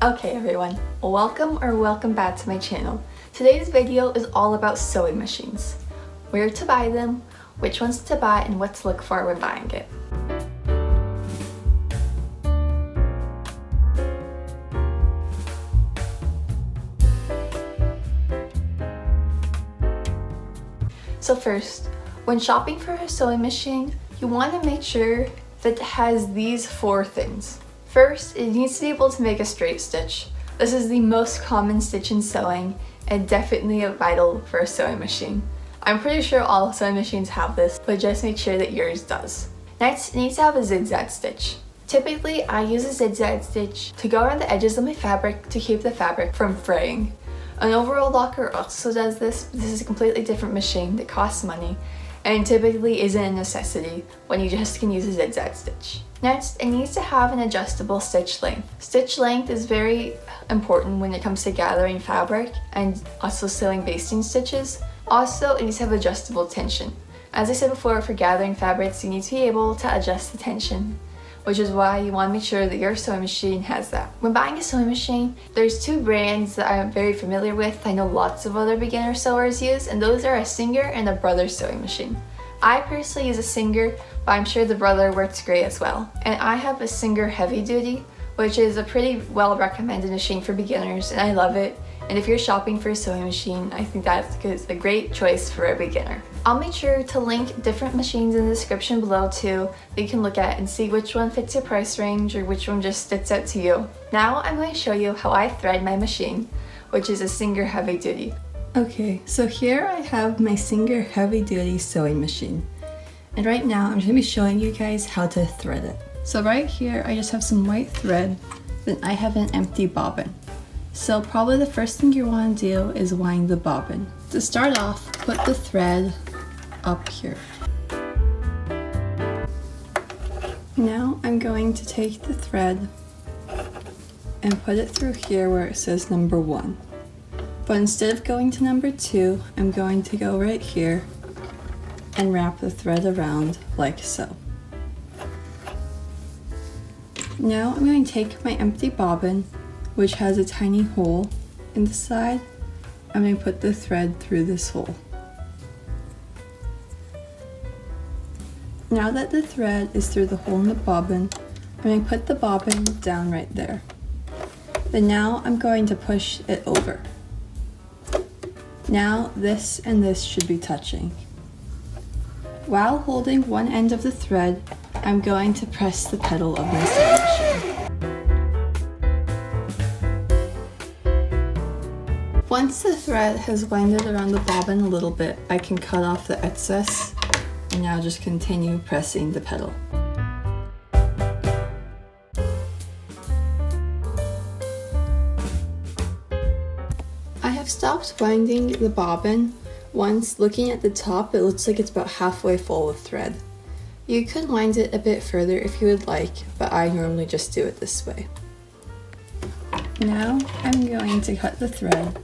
Okay everyone, welcome back to my channel. Today's video is all about sewing machines. Where to buy them, which ones to buy, and what to look for when buying it. So first, when shopping for a sewing machine, you want to make sure that it has these 4 things. First, it needs to be able to make a straight stitch. This is the most common stitch in sewing and definitely vital for a sewing machine. I'm pretty sure all sewing machines have this, but just make sure that yours does. Next, it needs to have a zigzag stitch. Typically, I use a zigzag stitch to go around the edges of my fabric to keep the fabric from fraying. An overall locker also does this, but this is a completely different machine that costs money and typically isn't a necessity when you just can use a zigzag stitch. Next, it needs to have an adjustable stitch length. Stitch length is very important when it comes to gathering fabric and also sewing basting stitches. Also, it needs to have adjustable tension. As I said before, for gathering fabrics, you need to be able to adjust the tension, which is why you want to make sure that your sewing machine has that. When buying a sewing machine, there's 2 brands that I'm very familiar with. I know lots of other beginner sewers use, and those are a Singer and a Brother sewing machine. I personally use a Singer, but I'm sure the Brother works great as well. And I have a Singer Heavy Duty, which is a pretty well recommended machine for beginners, and I love it. And if you're shopping for a sewing machine, I think that's a great choice for a beginner. I'll make sure to link different machines in the description below too that you can look at and see which one fits your price range or which one just sticks out to you. Now I'm going to show you how I thread my machine, which is a Singer Heavy Duty. Okay, so here I have my Singer Heavy Duty sewing machine. And right now I'm going to be showing you guys how to thread it. So right here I just have some white thread, then I have an empty bobbin. So probably the first thing you want to do is wind the bobbin. To start off, put the thread up here. Now I'm going to take the thread and put it through here where it says number 1. But instead of going to number 2, I'm going to go right here and wrap the thread around like so. Now I'm going to take my empty bobbin, which has a tiny hole in the side. I'm going to put the thread through this hole. Now that the thread is through the hole in the bobbin, I'm going to put the bobbin down right there. Then now I'm going to push it over. Now this and this should be touching. While holding one end of the thread, I'm going to press the pedal of my sewing machine. Once the thread has winded around the bobbin a little bit, I can cut off the excess and now just continue pressing the pedal. I have stopped winding the bobbin. Once looking at the top, it looks like it's about halfway full of thread. You could wind it a bit further if you would like, but I normally just do it this way. Now I'm going to cut the thread.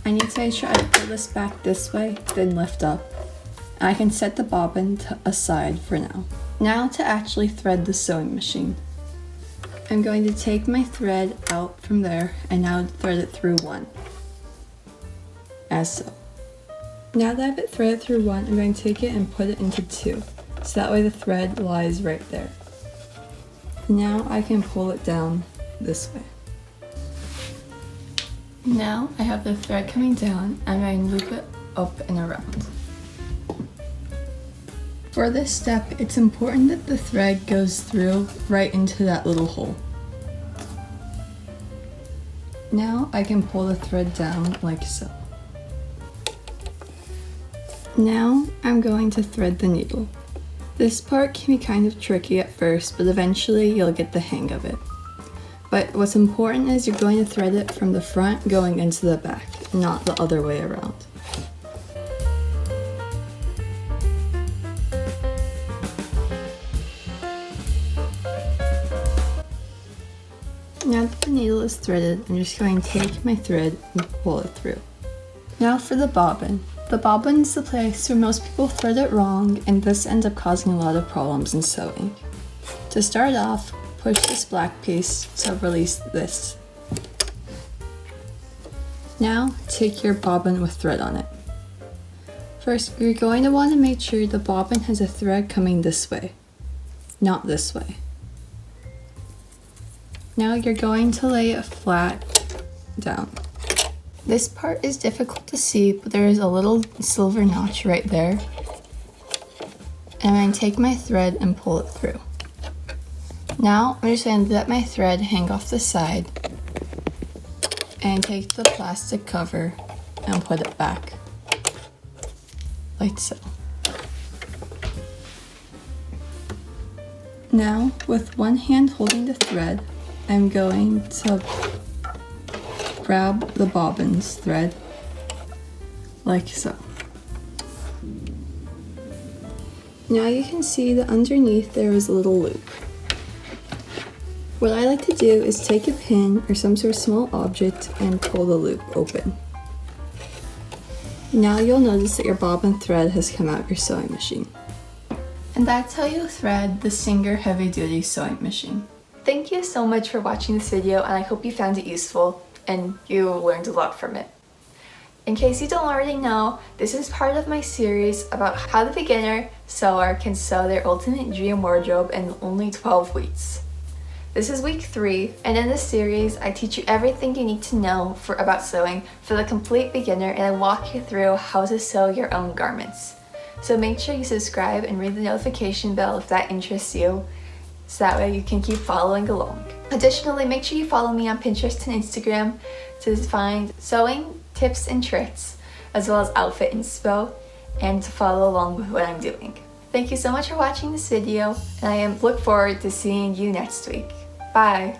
I need to make sure I pull this back this way, then lift up. And I can set the bobbin aside for now. Now to actually thread the sewing machine. I'm going to take my thread out from there and now thread it through 1. As so. Now that I have it threaded through 1, I'm going to take it and put it into 2. So that way the thread lies right there. Now I can pull it down this way. Now I have the thread coming down, I'm going to loop it up and around. For this step, it's important that the thread goes through right into that little hole. Now I can pull the thread down like so. Now I'm going to thread the needle. This part can be kind of tricky at first, but eventually you'll get the hang of it. But what's important is you're going to thread it from the front going into the back, not the other way around. Now that the needle is threaded, I'm just going to take my thread and pull it through. Now for the bobbin. The bobbin is the place where most people thread it wrong, and this ends up causing a lot of problems in sewing. To start off, push this black piece to release this. Now take your bobbin with thread on it. First, you're going to want to make sure the bobbin has a thread coming this way, not this way. Now you're going to lay it flat down. This part is difficult to see, but there is a little silver notch right there. And I'm going to take my thread and pull it through. Now I'm just going to let my thread hang off the side and take the plastic cover and put it back, like so. Now, with one hand holding the thread, I'm going to grab the bobbin's thread, like so. Now you can see that underneath there is a little loop. What I like to do is take a pin or some sort of small object and pull the loop open. Now you'll notice that your bobbin thread has come out your sewing machine. And that's how you thread the Singer Heavy Duty Sewing Machine. Thank you so much for watching this video, and I hope you found it useful and you learned a lot from it. In case you don't already know, this is part of my series about how the beginner sewer can sew their ultimate dream wardrobe in only 12 weeks. This is week 3, and in this series, I teach you everything you need to know about sewing for the complete beginner, and I walk you through how to sew your own garments. So make sure you subscribe and ring the notification bell if that interests you, so that way you can keep following along. Additionally, make sure you follow me on Pinterest and Instagram to find sewing tips and tricks, as well as outfit inspo, and to follow along with what I'm doing. Thank you so much for watching this video, and I look forward to seeing you next week. Bye!